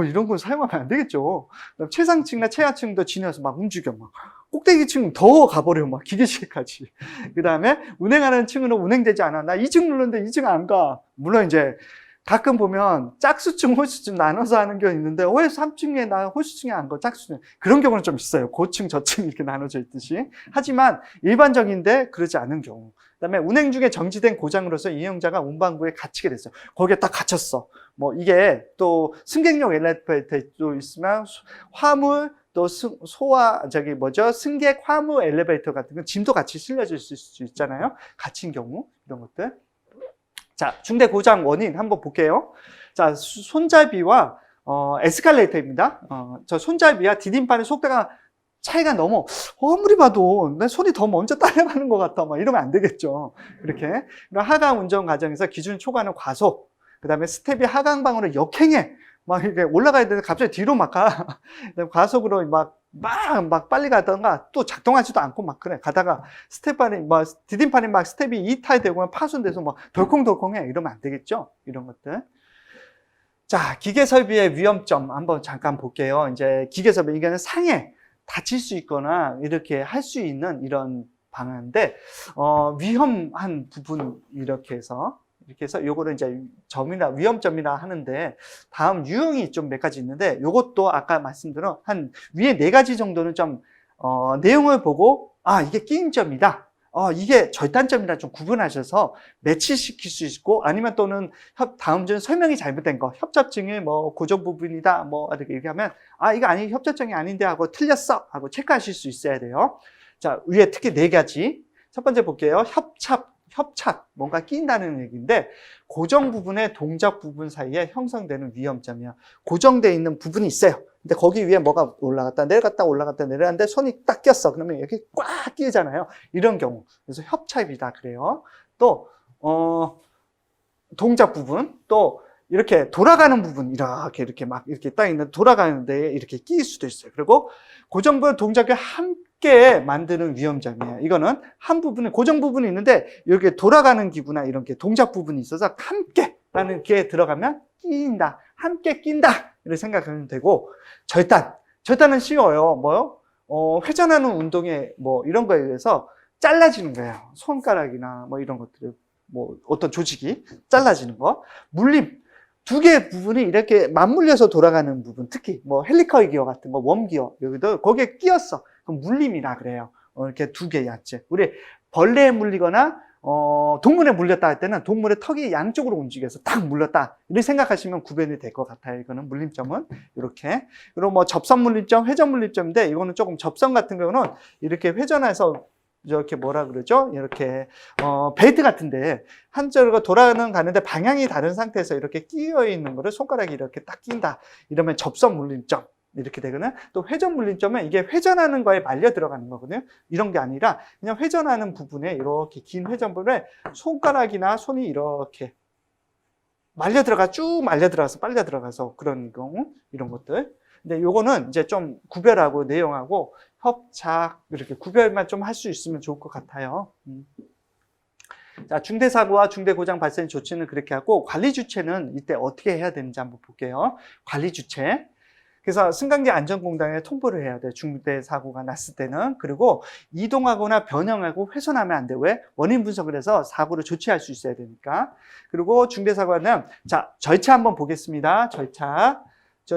이런 건 사용하면 안 되겠죠. 그다음에 최상층이나 최하층도 지나서 막 움직여 막 꼭대기층 더 가버려 막 기계실까지. 그다음에 운행하는 층으로 운행되지 않아. 나 2층 눌렀는데 2층 안 가. 물론 이제 가끔 보면 짝수층, 홀수층 나눠서 하는 경우 있는데 왜 3층에 나 홀수층에 안 가? 짝수층. 그런 경우는 좀 있어요. 고층, 저층 이렇게 나눠져 있듯이. 하지만 일반적인데 그러지 않은 경우. 그다음에 운행 중에 정지된 고장으로서 이용자가 운반구에 갇히게 됐어요. 거기에 딱 갇혔어. 뭐 이게 또 승객용 엘리베이터도 있으면 화물 또 승객 화물 엘리베이터 같은 건 짐도 같이 실려질 수 있잖아요. 갇힌 경우 이런 것들. 자, 중대 고장 원인 한번 볼게요. 자, 손잡이와 에스컬레이터입니다. 저 손잡이와 디딤판의 속도가 차이가 너무 아무리 봐도 내 손이 더 먼저 따라가는 것 같아. 막 이러면 안 되겠죠. 이렇게 하강 운전 과정에서 기준 초과하는 과속, 그다음에 스텝이 하강방으로 역행해. 막 이렇게 올라가야 되는데 갑자기 뒤로 막 가. 과속으로 막 빨리 가다가 또 작동하지도 않고 막 그래. 가다가 디딤판이 막 스텝이 이탈되고 파손돼서 막 덜컹덜컹해. 이러면 안 되겠죠. 이런 것들. 자, 기계 설비의 위험점 한번 잠깐 볼게요. 이제 기계 설비, 이거는 상해. 다칠 수 있거나 이렇게 할 수 있는 이런 방안인데 위험한 부분 이렇게 해서 요거를 이제 위험점이라 하는데 다음 유형이 좀 몇 가지 있는데 요것도 아까 말씀드린 한 위에 4가지 정도는 좀 내용을 보고 이게 끼임점이다 이게 절단점이랑 좀 구분하셔서 매치시킬 수 있고, 아니면 또는 다음 중 설명이 잘못된 거, 협잡증의 뭐 고정 부분이다, 뭐 이렇게 얘기하면 이거 아니 협잡증이 아닌데 하고 틀렸어 하고 체크하실 수 있어야 돼요. 자, 위에 특히 4가지. 첫 번째 볼게요. 협착, 뭔가 끼인다는 얘기인데, 고정 부분의 동작 부분 사이에 형성되는 위험점이야. 고정되어 있는 부분이 있어요. 근데 거기 위에 뭐가 올라갔다 내려갔다 올라갔다 내려갔는데 손이 딱 꼈어. 그러면 이렇게 꽉 끼잖아요. 이런 경우. 그래서 협착이다 그래요. 또 동작 부분, 또 이렇게 돌아가는 부분, 이렇게 막 이렇게 딱 있는 돌아가는데 이렇게 끼일 수도 있어요. 그리고 고정 부분 동작을 함께 만드는 위험점이에요. 이거는 한 부분은 고정 부분이 있는데 이렇게 돌아가는 기구나 이런 게 동작 부분이 있어서 함께라는 게 들어가면 끼인다, 함께 낀다 이렇게 생각하면 되고, 절단은 쉬워요. 뭐요? 회전하는 운동에 뭐 이런 거에 의해서 잘라지는 거예요. 손가락이나 뭐 이런 것들을, 뭐 어떤 조직이 잘라지는 거. 물림, 2개의 부분이 이렇게 맞물려서 돌아가는 부분, 특히 뭐 헬리커이 기어 같은 거, 웜기어, 여기도 거기에 끼었어. 그럼 물림이라 그래요. 이렇게 2개 야채. 우리 벌레에 물리거나 동물에 물렸다 할 때는 동물의 턱이 양쪽으로 움직여서 딱 물렸다 이렇게 생각하시면 구별이 될 것 같아요. 이거는 물림점은 이렇게. 그리고 뭐 접선 물림점, 회전 물림점인데, 이거는 조금 접선 같은 경우는 이렇게 회전해서 이렇게 뭐라 그러죠? 이렇게 벨트 같은데 한쪽으로 돌아가는 가는데 방향이 다른 상태에서 이렇게 끼어 있는 거를 손가락이 이렇게 딱 낀다. 이러면 접선 물림점 이렇게 되거든. 또 회전 물림점은 이게 회전하는 거에 말려 들어가는 거거든요. 이런 게 아니라 그냥 회전하는 부분에 이렇게 긴 회전 부분에 손가락이나 손이 이렇게 쭉 말려 들어가서 빨려 들어가서 그런 경우, 이런 것들. 근데 요거는 이제 좀 구별하고 내용하고 협착 이렇게 구별만 좀 할 수 있으면 좋을 것 같아요. 자, 중대사고와 중대고장 발생 조치는 그렇게 하고, 관리 주체는 이때 어떻게 해야 되는지 한번 볼게요. 관리 주체. 그래서 승강기 안전공단에 통보를 해야 돼요. 중대사고가 났을 때는. 그리고 이동하거나 변형하고 훼손하면 안 돼요. 왜? 원인 분석을 해서 사고를 조치할 수 있어야 되니까. 그리고 중대사고는, 자, 절차 한번 보겠습니다. 절차.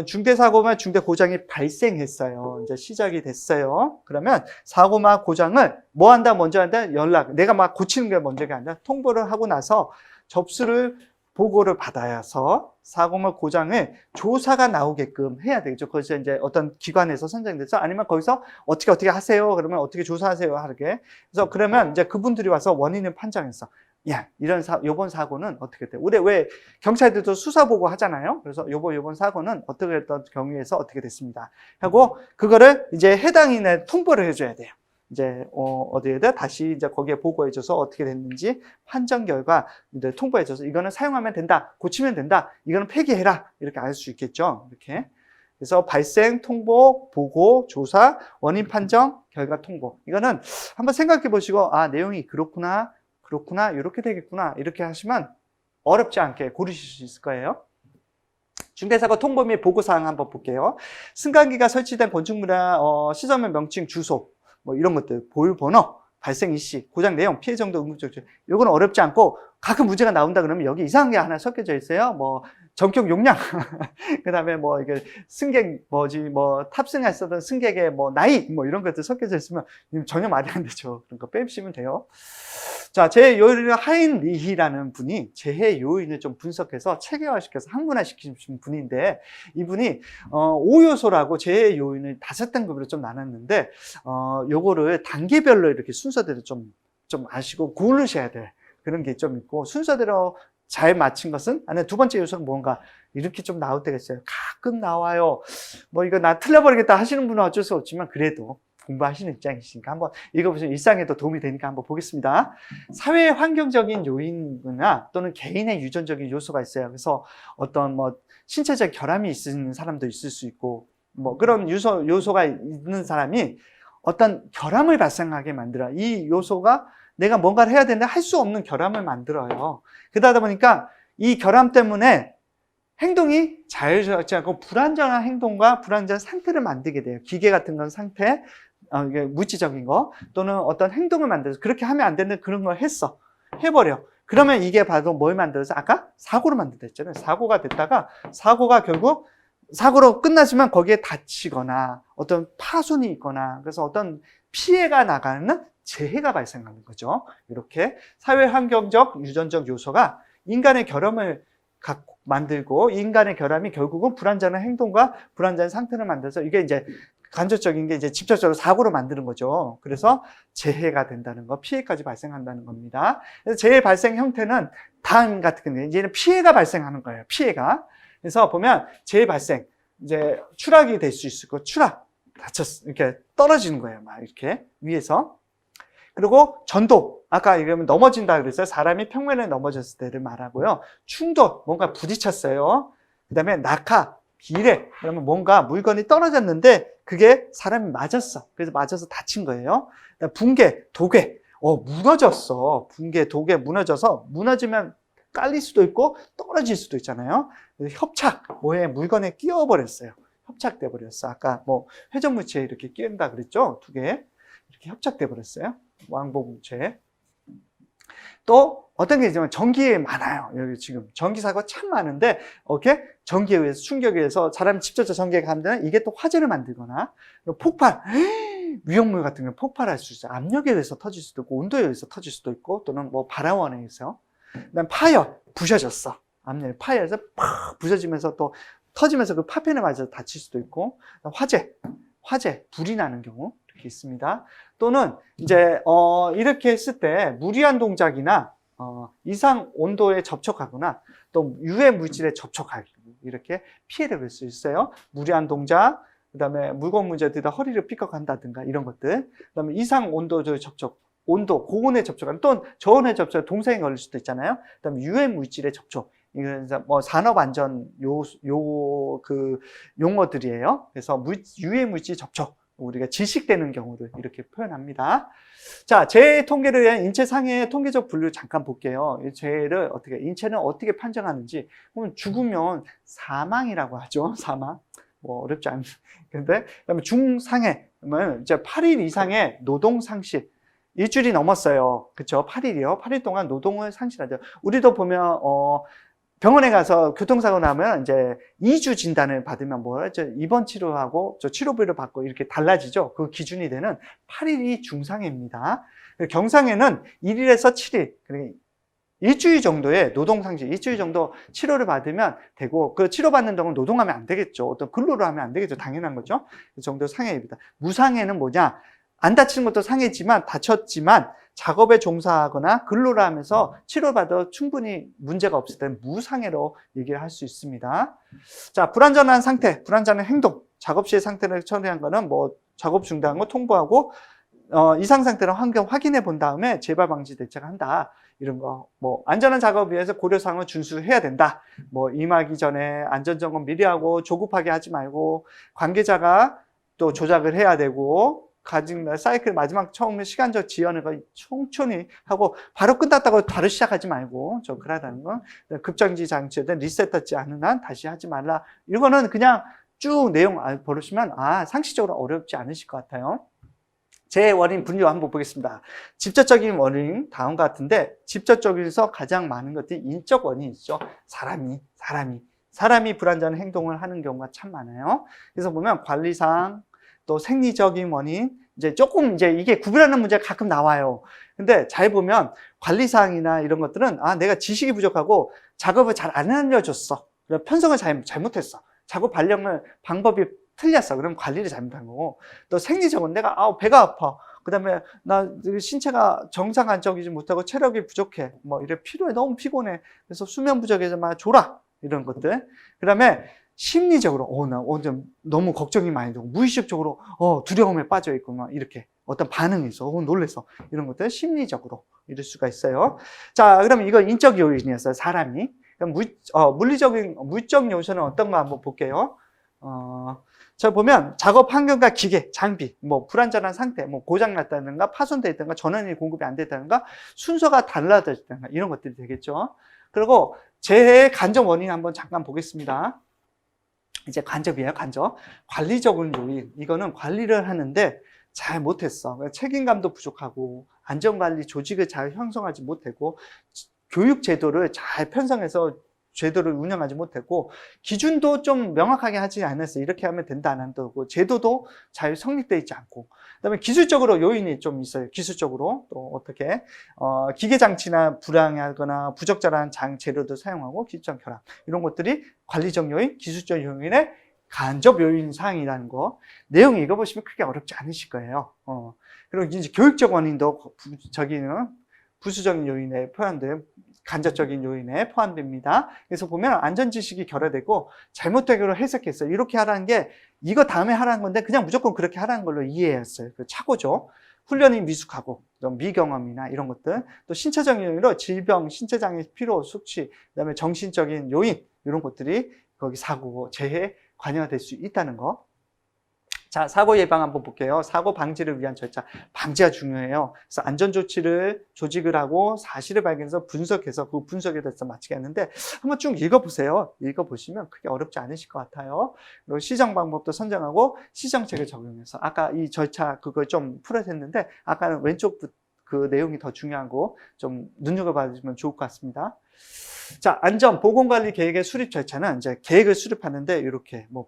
중대사고나 중대고장이 발생했어요. 이제 시작이 됐어요. 그러면 사고나 고장을 뭐 한다? 먼저 한다? 내가 막 고치는 게 먼저가 아니라 통보를 하고 나서 접수를 보고를 받아서 사고나 고장을 조사가 나오게끔 해야 되겠죠. 거기서 이제 어떤 기관에서 선정돼서, 아니면 거기서 어떻게 하세요? 그러면 어떻게 조사하세요? 하게. 그래서 그러면 이제 그분들이 와서 원인을 판정해서, 야, 요번 사고는 어떻게 돼? 우리 왜 경찰들도 수사 보고 하잖아요. 그래서 요번 사고는 어떻게 했던 경위에서 어떻게 됐습니다 하고, 그거를 이제 해당인에 통보를 해줘야 돼요. 이제 어디에다 다시 이제 거기에 보고해줘서 어떻게 됐는지 판정 결과 이제 통보해줘서, 이거는 사용하면 된다, 고치면 된다, 이거는 폐기해라, 이렇게 알 수 있겠죠. 이렇게. 그래서 발생, 통보, 보고, 조사, 원인 판정, 결과 통보. 이거는 한번 생각해 보시고, 내용이 그렇구나, 이렇게 되겠구나, 이렇게 하시면 어렵지 않게 고르실 수 있을 거예요. 중대사고 통보 및 보고사항 한번 볼게요. 승강기가 설치된 건축물이나 시설물 명칭, 주소, 뭐 이런 것들, 보유 번호, 발생 일시, 고장 내용, 피해 정도, 응급조치. 요건 어렵지 않고, 가끔 문제가 나온다 그러면 여기 이상한 게 하나 섞여져 있어요. 뭐 전격 용량, 그다음에 뭐 이게 승객 탑승했었던 승객의 뭐 나이, 뭐 이런 것들 섞여져 있으면 전혀 말이 안 되죠. 그러니까 빼시면 돼요. 자, 재해 요인을 하인리히라는 분이 재해 요인을 좀 분석해서 체계화시켜서 항문화시키신 분인데, 이분이 5요소라고 재해 요인을 5단급으로 좀 나눴는데, 요거를 단계별로 이렇게 순서대로 좀 아시고 고르셔야 돼. 그런 게 좀 있고, 순서대로 잘 맞춘 것은, 두 번째 요소는 뭔가 이렇게 좀 나올 때가 있어요. 가끔 나와요. 뭐 이거 나 틀려버리겠다 하시는 분은 어쩔 수 없지만, 그래도 공부하시는 입장이시니까 한번 읽어보시면 일상에도 도움이 되니까 한번 보겠습니다. 사회 환경적인 요인이나 또는 개인의 유전적인 요소가 있어요. 그래서 어떤 뭐 신체적 결함이 있는 사람도 있을 수 있고, 뭐 그런 요소가 있는 사람이 어떤 결함을 발생하게 만들어요. 이 요소가 내가 뭔가를 해야 되는데 할 수 없는 결함을 만들어요. 그러다 보니까 이 결함 때문에 행동이 자유롭지 않고 불안정한 행동과 불안정한 상태를 만들게 돼요. 기계 같은 건 상태, 이게 물질적인 거, 또는 어떤 행동을 만들어서 그렇게 하면 안 되는 그런 걸 해버려. 그러면 이게 바로 뭘 만들어서, 아까 사고를 만들다 했잖아요. 사고가 됐다가, 사고가 결국 사고로 끝나지만 거기에 다치거나 어떤 파손이 있거나, 그래서 어떤 피해가 나가는 재해가 발생하는 거죠. 이렇게 사회환경적, 유전적 요소가 인간의 결함을 만들고 인간의 결함이 결국은 불완전한 행동과 불완전한 상태를 만들어서 이게 이제 간접적인 게 이제 직접적으로 사고를 만드는 거죠. 그래서 재해가 된다는 거, 피해까지 발생한다는 겁니다. 그래서 재해 발생 형태는 다음 같은 경우에 이제는 피해가 발생하는 거예요. 피해가. 그래서 보면 재해 발생, 이제 추락이 될 수 있고 이렇게 떨어지는 거예요. 막 이렇게 위에서. 그리고 전도, 아까 이러면 넘어진다 그랬어요. 사람이 평면에 넘어졌을 때를 말하고요. 충돌, 뭔가 부딪혔어요. 그 다음에 낙하, 비례, 그러면 뭔가 물건이 떨어졌는데 그게 사람이 맞았어. 그래서 맞아서 다친 거예요. 붕괴, 도괴, 무너졌어. 붕괴, 도괴, 무너져서 무너지면 깔릴 수도 있고 떨어질 수도 있잖아요. 협착, 뭐에 물건에 끼어버렸어요. 협착돼 버렸어. 아까 뭐 회전물체에 이렇게 끼운다 그랬죠? 두 개. 이렇게 협착돼 버렸어요. 왕복물체. 또 어떤 게 있냐면 전기에 많아요. 여기 지금 전기사고가 참 많은데 이렇게 전기에 의해서 충격에 의해서 사람이 직접적 전기에 감되면 이게 또 화재를 만들거나 폭발, 위험물 같은 경우 폭발할 수 있어요. 압력에 의해서 터질 수도 있고 온도에 의해서 터질 수도 있고 또는 뭐 바람원에 의해서. 그다음 파열, 부셔졌어. 압력이 파열해서 팍 부서지면서 또 터지면서 그 파편에 맞아서 다칠 수도 있고. 화재, 불이 나는 경우 이렇게 있습니다. 또는 이제 이렇게 했을 때 무리한 동작이나 이상 온도에 접촉하거나 또 유해 물질에 접촉하기 이렇게 피해를 볼 수 있어요. 무리한 동작, 그다음에 무거운 문제에 들다 허리를 삐걱한다든가 이런 것들. 그다음에 이상 온도의 접촉, 고온에 접촉하는 또는 저온에 접촉, 동상에 걸릴 수도 있잖아요. 그다음에 유해 물질에 접촉. 이건 뭐 산업안전 용어들이에요. 그래서 유해 물질 접촉. 우리가 질식되는 경우를 이렇게 표현합니다. 자, 재해 통계를 위한 인체 상해의 통계적 분류 잠깐 볼게요. 재해를 인체는 어떻게 판정하는지. 그러면 죽으면 사망이라고 하죠. 사망. 뭐 어렵지 않은. 근데 그다음에 중상해. 그러면 이제 8일 이상의 노동 상실. 일주일이 넘었어요. 그렇죠? 8일이요. 8일 동안 노동을 상실하죠. 우리도 보면 병원에 가서 교통사고 나면 이제 2주 진단을 받으면 입원 치료하고 치료비를 받고 이렇게 달라지죠. 그 기준이 되는 8일이 중상해입니다. 경상해는 1일에서 7일, 그러니까 일주일 정도의 노동상실, 일주일 정도 치료를 받으면 되고, 그 치료받는 동안 노동하면 안 되겠죠. 어떤 근로를 하면 안 되겠죠. 당연한 거죠. 그 정도 상해입니다. 무상해는 뭐냐? 안 다치는 것도 상해지만, 다쳤지만, 작업에 종사하거나 근로를 하면서 치료받아 충분히 문제가 없을 때는 무상해로 얘기를 할 수 있습니다. 자, 불완전한 상태, 불완전한 행동, 작업 시의 상태를 처리한 거는 뭐 작업 중단한 거 통보하고 이상 상태를 확인해 본 다음에 재발 방지 대책을 한다. 이런 거, 뭐 안전한 작업을 위해서 고려사항을 준수해야 된다. 뭐 임하기 전에 안전점검 미리 하고 조급하게 하지 말고 관계자가 또 조작을 해야 되고. 사이클 마지막 처음에 시간적 지연을 천천히 하고 바로 끝났다고 바로 시작하지 말고 그러다는 건 급정지 장치든 리셋하지 않은 한 다시 하지 말라. 이거는 그냥 쭉 내용 보시면 상식적으로 어렵지 않으실 것 같아요. 제 원인 분류 한번 보겠습니다. 직접적인 원인 다음과 같은데 직접적에서 가장 많은 것들이 인적 원인이죠. 사람이 불완전한 행동을 하는 경우가 참 많아요. 그래서 보면 관리상 또 생리적인 원인, 조금 이게 구분하는 문제가 가끔 나와요. 근데 잘 보면 관리사항이나 이런 것들은 내가 지식이 부족하고 작업을 잘 안 알려줬어. 편성을 잘못했어. 작업 방법이 틀렸어. 그럼 관리를 잘못한 거고. 또 생리적은 내가 배가 아파. 그 다음에 나 신체가 정상 안정이지 못하고 체력이 부족해. 뭐 이래 피로해. 너무 피곤해. 그래서 수면 부족해서 졸아. 이런 것들. 그 다음에 심리적으로 나 너무 걱정이 많이 되고 무의식적으로 두려움에 빠져 있고 막 이렇게 어떤 반응이 있어. 놀래서 이런 것들 심리적으로 이럴 수가 있어요. 자, 그러면 이거 인적 요인이었어요. 사람이. 그럼 물적 요소는 어떤 거 한번 볼게요. 자, 보면 작업 환경과 기계, 장비, 뭐 불완전한 상태, 뭐 고장 났다든가 파손되어 있다든가 전원이 공급이 안 됐다든가 순서가 달라져 있다든가 이런 것들이 되겠죠. 그리고 재해의 간접 원인 한번 잠깐 보겠습니다. 이제 간접이에요, 간접. 관리적인 요인. 이거는 관리를 하는데 잘 못했어. 책임감도 부족하고, 안전관리 조직을 잘 형성하지 못하고, 교육 제도를 잘 편성해서 제도를 운영하지 못했고, 기준도 좀 명확하게 하지 않았어요. 이렇게 하면 된다, 안 한다고. 제도도 잘 성립되어 있지 않고. 그다음에 기술적으로 요인이 좀 있어요. 기술적으로 또 어떻게 기계 장치나 불량하거나 부적절한 재료도 사용하고 기술적 결함 이런 것들이 관리적 요인, 기술적 요인의 간접 요인 사항이라는 거. 내용 읽어보시면 크게 어렵지 않으실 거예요. 그리고 이제 교육적 원인도 저기는 부수적인 요인에 포함된 간접적인 요인에 포함됩니다. 그래서 보면 안전지식이 결여되고 잘못되게 해석했어요. 이렇게 하라는 게 이거 다음에 하라는 건데 그냥 무조건 그렇게 하라는 걸로 이해했어요. 그 착오죠. 훈련이 미숙하고 미경험이나 이런 것들, 또 신체적인 요인으로 질병, 신체장애, 피로, 숙취, 그다음에 정신적인 요인 이런 것들이 거기 사고, 재해에 관여될 수 있다는 거. 자, 사고 예방 한번 볼게요. 사고 방지를 위한 절차. 방지가 중요해요. 그래서 안전조치를 조직을 하고 사실을 발견해서 분석해서 그 분석에 대해서 마치게 하는데 한번 쭉 읽어보세요. 읽어보시면 크게 어렵지 않으실 것 같아요. 그리고 시정 방법도 선정하고 시정책을 적용해서 아까 이 절차 그걸 좀 풀어냈는데 아까는 왼쪽 그 내용이 더 중요하고 좀 눈여겨봐주시면 좋을 것 같습니다. 자, 안전 보건관리 계획의 수립 절차는 이제 계획을 수립하는데 이렇게 뭐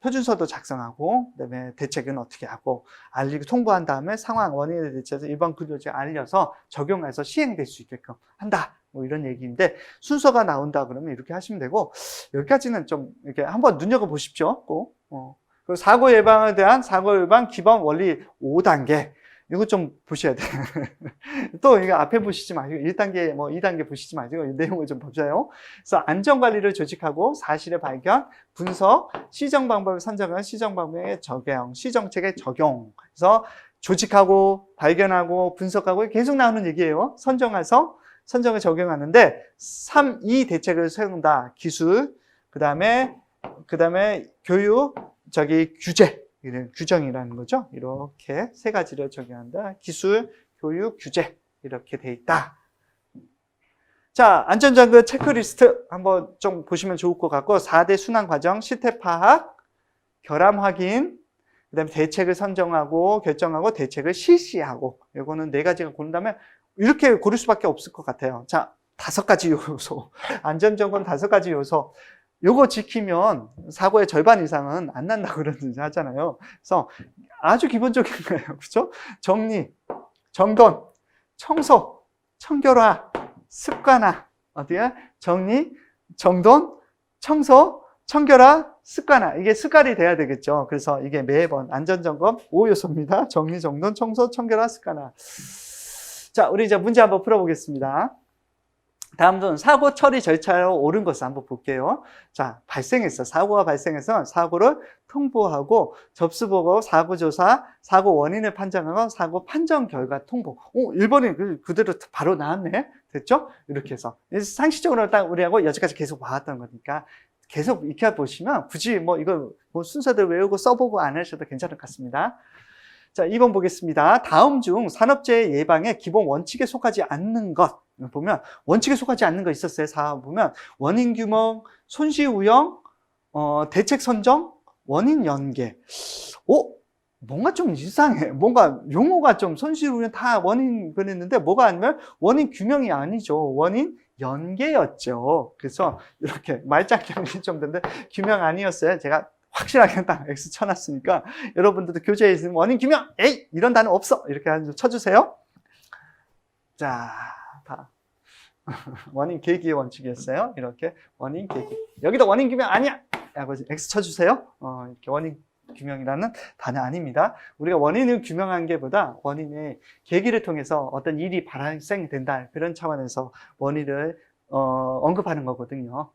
표준서도 작성하고, 그다음에 대책은 어떻게 하고, 알리고 통보한 다음에 상황, 원인에 대해서 일반 근로자에 알려서 적용해서 시행될 수 있게끔 한다. 뭐 이런 얘기인데, 순서가 나온다 그러면 이렇게 하시면 되고, 여기까지는 좀 이렇게 한번 눈여겨보십시오. 꼭. 그리고 사고 예방에 대한 사고 예방 기본 원리 5단계. 이거 좀 보셔야 돼요. 또 이거 앞에 보시지 마시고 1단계, 뭐 2단계 보시지 마시고 이 내용을 좀 보세요. 그래서 안전관리를 조직하고 사실의 발견, 분석, 시정 방법을 선정한 시정 방법의 적용, 시정책의 적용. 그래서 조직하고 발견하고 분석하고 계속 나오는 얘기예요. 선정을 적용하는데 3, 2 대책을 세운다. 기술, 그다음에 교육, 규제. 규정이라는 거죠. 이렇게 세 가지를 적용한다. 기술, 교육, 규제 이렇게 돼 있다. 자, 안전장구 체크리스트 한번 좀 보시면 좋을 것 같고 4대 순환 과정, 실태 파악, 결함 확인, 그다음에 대책을 선정하고 결정하고 대책을 실시하고 이거는 4가지가 고른다면 이렇게 고를 수밖에 없을 것 같아요. 자, 5가지 요소. 안전정보는 5가지 요소. 요거 지키면 사고의 절반 이상은 안 난다고 그러는지 하잖아요. 그래서 아주 기본적인 거예요. 그렇죠? 정리, 정돈, 청소, 청결화, 습관화. 어디야? 정리, 정돈, 청소, 청결화, 습관화. 이게 습관이 돼야 되겠죠. 그래서 이게 매번 안전점검 5요소입니다. 정리, 정돈, 청소, 청결화, 습관화. 자, 우리 이제 문제 한번 풀어보겠습니다. 다음은 사고 처리 절차로 옳은 것을 한번 볼게요. 자, 사고가 발생해서 사고를 통보하고 접수보고, 사고조사, 사고 원인을 판정하고 사고 판정 결과 통보. 1번이 그대로 바로 나왔네. 됐죠? 이렇게 해서 상식적으로 딱 우리하고 여기까지 계속 봐왔던 거니까 계속 익혀 보시면 굳이 뭐 이거 뭐 순서대로 외우고 써보고 안 하셔도 괜찮을 것 같습니다. 자, 2번 보겠습니다. 다음 중 산업재해 예방의 기본 원칙에 속하지 않는 것. 보면 원칙에 속하지 않는 거 있었어요. 4번 보면 원인 규명, 손실 우영, 대책 선정, 원인 연계. 뭔가 좀 이상해. 뭔가 용어가 좀 손실 우영 다 원인 그랬는데 뭐가 아니면 원인 규명이 아니죠. 원인 연계였죠. 그래서 이렇게 말짱하게 좀 되는데 규명 아니었어요. 제가 확실하게 딱 X 쳐놨으니까 여러분들도 교재에 있는 원인 규명, 에이! 이런 단어 없어! 이렇게 쳐주세요. 자, 원인 계기의 원칙이었어요. 이렇게 원인 계기. 여기도 원인 규명 아니야! 라고 X 쳐주세요. 이렇게 원인 규명이라는 단어 아닙니다. 우리가 원인을 규명한 게 보다 원인의 계기를 통해서 어떤 일이 발생된다. 그런 차원에서 원인을 언급하는 거거든요.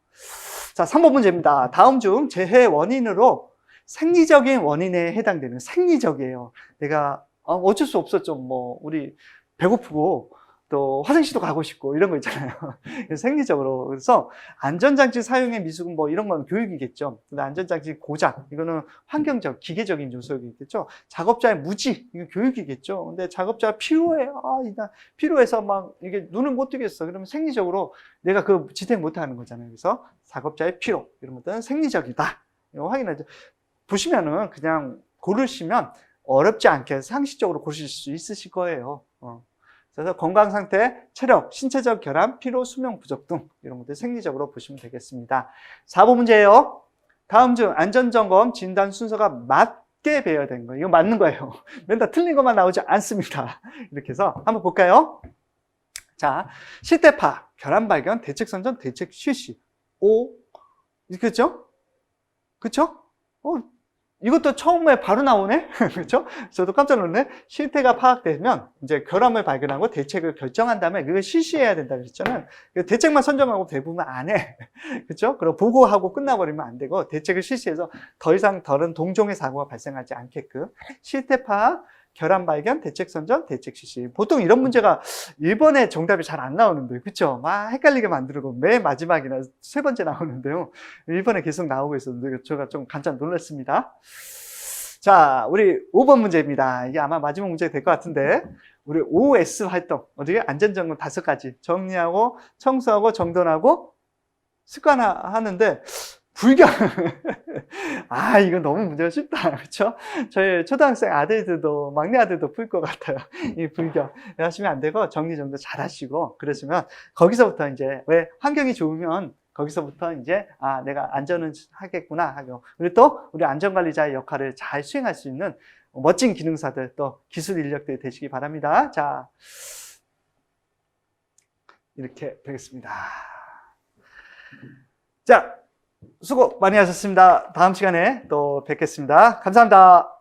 자, 3번 문제입니다. 다음 중 재해 원인으로 생리적인 원인에 해당되는 생리적이에요. 내가 어쩔 수 없었죠. 뭐 우리 배고프고 또 화장실도 가고 싶고 이런 거 있잖아요. 생리적으로. 그래서 안전장치 사용의 미숙은 뭐 이런 건 교육이겠죠. 근데 안전장치 고장 이거는 환경적, 기계적인 요소이겠죠. 작업자의 무지 이거 교육이겠죠. 근데 작업자가 피로해. 피로해서 막 이게 눈을 못 뜨겠어. 그러면 생리적으로 내가 그 지탱 못 하는 거잖아요. 그래서 작업자의 피로 이런 것들은 생리적이다. 이거 확인하죠. 보시면은 그냥 고르시면 어렵지 않게 상식적으로 고르실 수 있으실 거예요. 그래서 건강 상태, 체력, 신체적 결함, 피로, 수면 부족 등 이런 것들 생리적으로 보시면 되겠습니다. 4번 문제예요. 다음 중 안전점검 진단 순서가 맞게 배워야 되는 거예요. 이거 맞는 거예요. 맨날 틀린 것만 나오지 않습니다. 이렇게 해서 한번 볼까요? 자, 실태 파악, 결함 발견, 대책 선전, 대책 실시. 오, 그렇죠? 그렇죠? 이것도 처음에 바로 나오네? 그렇죠? 저도 깜짝 놀랐네. 실태가 파악되면 이제 결함을 발견하고 대책을 결정한 다음에 그걸 실시해야 된다 그랬잖아요. 대책만 선정하고 대부분 안 해. 그렇죠? 그리고 보고하고 끝나버리면 안 되고 대책을 실시해서 더 이상 다른 동종의 사고가 발생하지 않게끔 실태 파악, 결함 발견, 대책 선정, 대책 실시. 보통 이런 문제가 1번에 정답이 잘 안 나오는데, 그쵸? 막 헷갈리게 만들고 맨 마지막이나 세 번째 나오는데요. 1번에 계속 나오고 있었는데, 제가 좀 깜짝 놀랐습니다. 자, 우리 5번 문제입니다. 이게 아마 마지막 문제가 될 것 같은데, 우리 OS 활동, 어떻게? 안전점검 5가지. 정리하고, 청소하고, 정돈하고, 습관화하는데, 불경. 아, 이거 너무 문제가 쉽다. 그렇죠? 저희 초등학생 아들들도, 막내 아들도 풀 것 같아요. 이 불경. 하시면 안 되고, 정리정돈 잘 하시고, 그러시면, 거기서부터 이제, 왜 환경이 좋으면, 거기서부터 이제, 아, 내가 안전은 하겠구나 하고, 그리고 또, 우리 안전관리자의 역할을 잘 수행할 수 있는 멋진 기능사들, 또 기술 인력들이 되시기 바랍니다. 자, 이렇게 되겠습니다. 자, 수고 많이 하셨습니다. 다음 시간에 또 뵙겠습니다. 감사합니다.